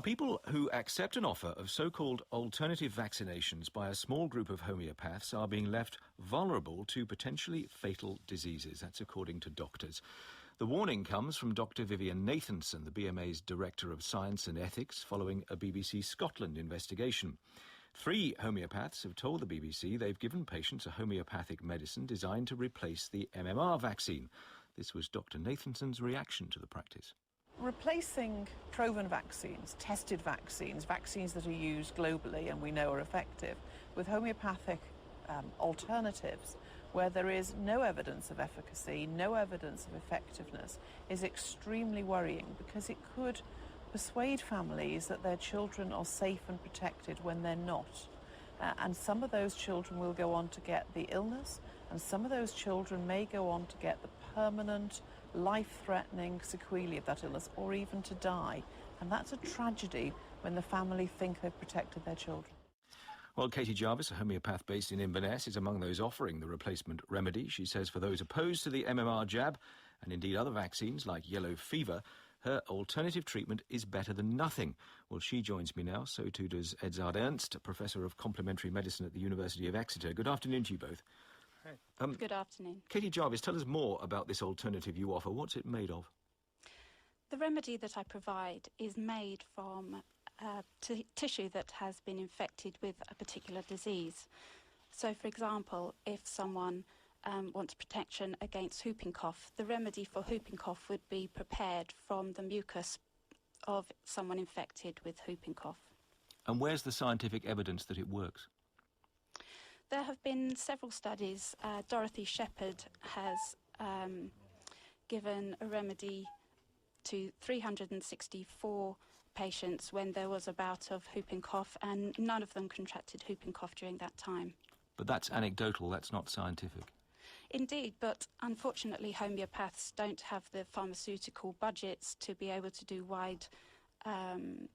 People who accept an offer of so-called alternative vaccinations by a small group of homeopaths are being left vulnerable to potentially fatal diseases. That's according to doctors. The warning comes from Dr. Vivian Nathanson, the BMA's Director of Science and Ethics, following a BBC Scotland investigation. 3 homeopaths have told the BBC they've given patients a homeopathic medicine designed to replace the MMR vaccine. This was Dr. Nathanson's reaction to the practice. Replacing proven vaccines, tested vaccines, vaccines that are used globally and we know are effective, with homeopathic alternatives where there is no evidence of efficacy, no evidence of effectiveness, is extremely worrying because it could persuade families that their children are safe and protected when they're not. And some of those children will go on to get the illness, and some of those children may go on to get the permanent, life-threatening sequelae of that illness, or even to die. And that's a tragedy when the family think they've protected their children. Well, Katie Jarvis, a homeopath based in Inverness, is among those offering the replacement remedy. She says for those opposed to the MMR jab, and indeed other vaccines like yellow fever, her alternative treatment is better than nothing. Well, she joins me now, so too does Edzard Ernst, Professor of Complementary Medicine at the University of Exeter. Good afternoon to you both. Hi. Good afternoon. Katie Jarvis, tell us more about this alternative you offer. What's it made of? The remedy that I provide is made from tissue that has been infected with a particular disease. So, for example, if someone wants protection against whooping cough, the remedy for whooping cough would be prepared from the mucus of someone infected with whooping cough. And where's the scientific evidence that it works? There have been several studies. Dorothy Shepherd has given a remedy to 364 patients when there was a bout of whooping cough, and none of them contracted whooping cough during that time. But that's anecdotal, that's not scientific. Indeed, but unfortunately homeopaths don't have the pharmaceutical budgets to be able to do wide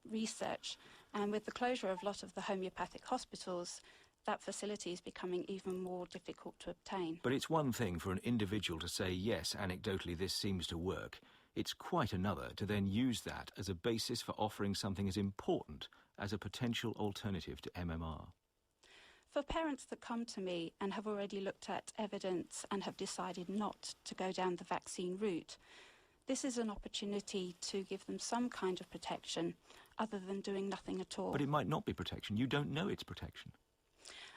research, and with the closure of a lot of the homeopathic hospitals, that facility is becoming even more difficult to obtain. But it's one thing for an individual to say, yes, anecdotally this seems to work. It's quite another to then use that as a basis for offering something as important as a potential alternative to MMR. For parents that come to me and have already looked at evidence and have decided not to go down the vaccine route, this is an opportunity to give them some kind of protection other than doing nothing at all. But it might not be protection. You don't know it's protection.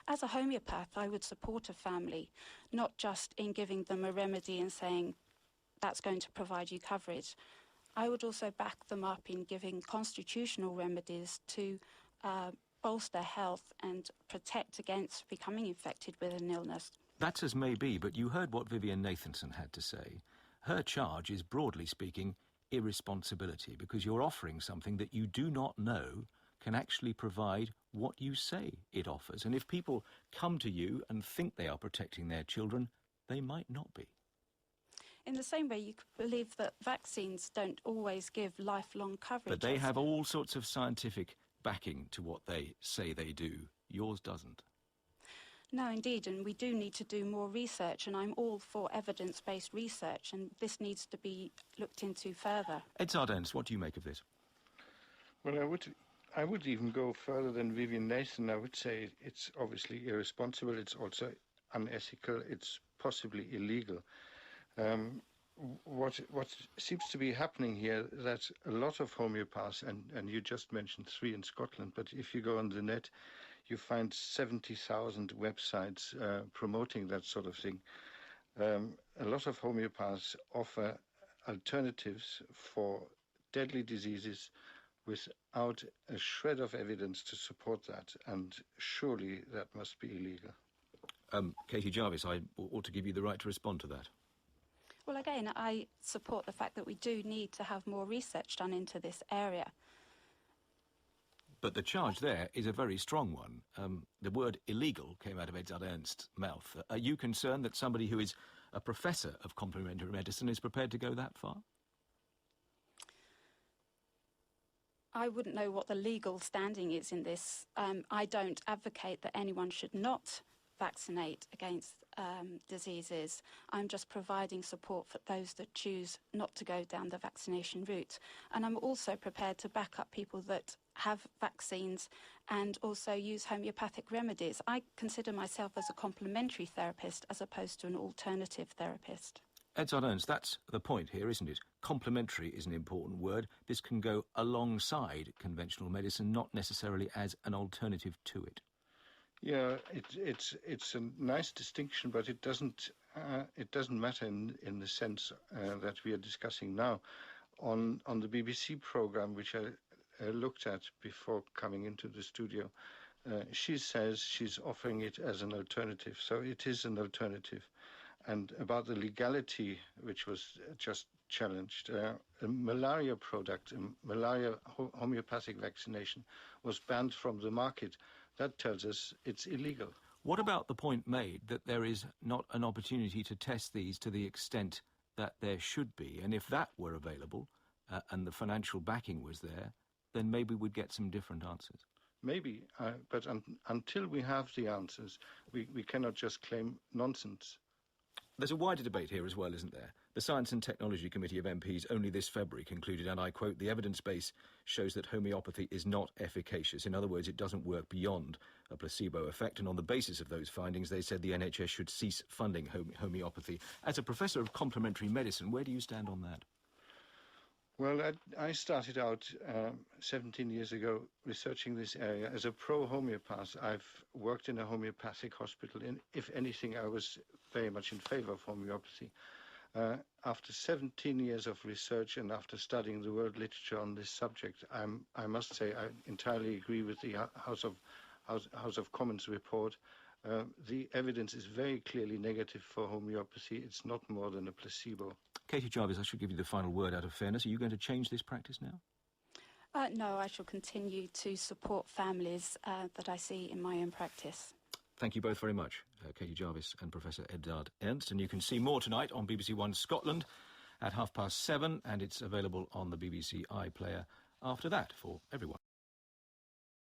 As a homeopath, I would support a family, not just in giving them a remedy and saying that's going to provide you coverage. I would also back them up in giving constitutional remedies to bolster health and protect against becoming infected with an illness. That's as may be, but you heard what Vivian Nathanson had to say. Her charge is, broadly speaking, irresponsibility, because you're offering something that you do not know can actually provide what you say it offers. And if people come to you and think they are protecting their children, they might not be. In the same way, you could believe that vaccines don't always give lifelong coverage. But they have all sorts of scientific backing to what they say they do. Yours doesn't. No, indeed, and we do need to do more research, and I'm all for evidence-based research, and this needs to be looked into further. Edzard Ernst, what do you make of this? Well, I would even go further than Vivian Nathan. I would say it's obviously irresponsible, it's also unethical, it's possibly illegal. What seems to be happening here, that a lot of homeopaths, and you just mentioned 3 in Scotland, but if you go on the net, you find 70,000 websites promoting that sort of thing. A lot of homeopaths offer alternatives for deadly diseases without a shred of evidence to support that, and surely that must be illegal. Katie Jarvis, I ought to give you the right to respond to that. Well, again, I support the fact that we do need to have more research done into this area. But the charge there is a very strong one. The word illegal came out of Edzard Ernst's mouth. Are you concerned that somebody who is a professor of complementary medicine is prepared to go that far? I wouldn't know what the legal standing is in this. I don't advocate that anyone should not vaccinate against diseases. I'm just providing support for those that choose not to go down the vaccination route. And I'm also prepared to back up people that have vaccines and also use homeopathic remedies. I consider myself as a complementary therapist as opposed to an alternative therapist. Edzard Ernst, that's the point here, isn't it? Complementary is an important word. This can go alongside conventional medicine, not necessarily as an alternative to it. Yeah, it's a nice distinction, but it doesn't matter in the sense that we are discussing now. On the BBC program, which I looked at before coming into the studio, she says she's offering it as an alternative, so it is an alternative. And about the legality, which was just challenged, a malaria product, a malaria homeopathic vaccination, was banned from the market. That tells us it's illegal. What about the point made that there is not an opportunity to test these to the extent that there should be? And if that were available and the financial backing was there, then maybe we'd get some different answers. Maybe, but until we have the answers, we cannot just claim nonsense. There's a wider debate here as well, isn't there? The Science and Technology Committee of MPs only this February concluded, and I quote, "The evidence base shows that homeopathy is not efficacious." In other words, it doesn't work beyond a placebo effect. And on the basis of those findings, they said the NHS should cease funding homeopathy. As a professor of complementary medicine, where do you stand on that? Well, I started out 17 years ago researching this area. As a pro-homeopath, I've worked in a homeopathic hospital. And if anything, I was very much in favor of homeopathy. After 17 years of research and after studying the world literature on this subject, I must say I entirely agree with the House of Commons report. The evidence is very clearly negative for homeopathy. It's not more than a placebo. Katie Jarvis, I should give you the final word out of fairness. Are you going to change this practice now? No, I shall continue to support families that I see in my own practice. Thank you both very much, Katie Jarvis and Professor Edzard Ernst. And you can see more tonight on BBC One Scotland at 7:30, and it's available on the BBC iPlayer after that for everyone.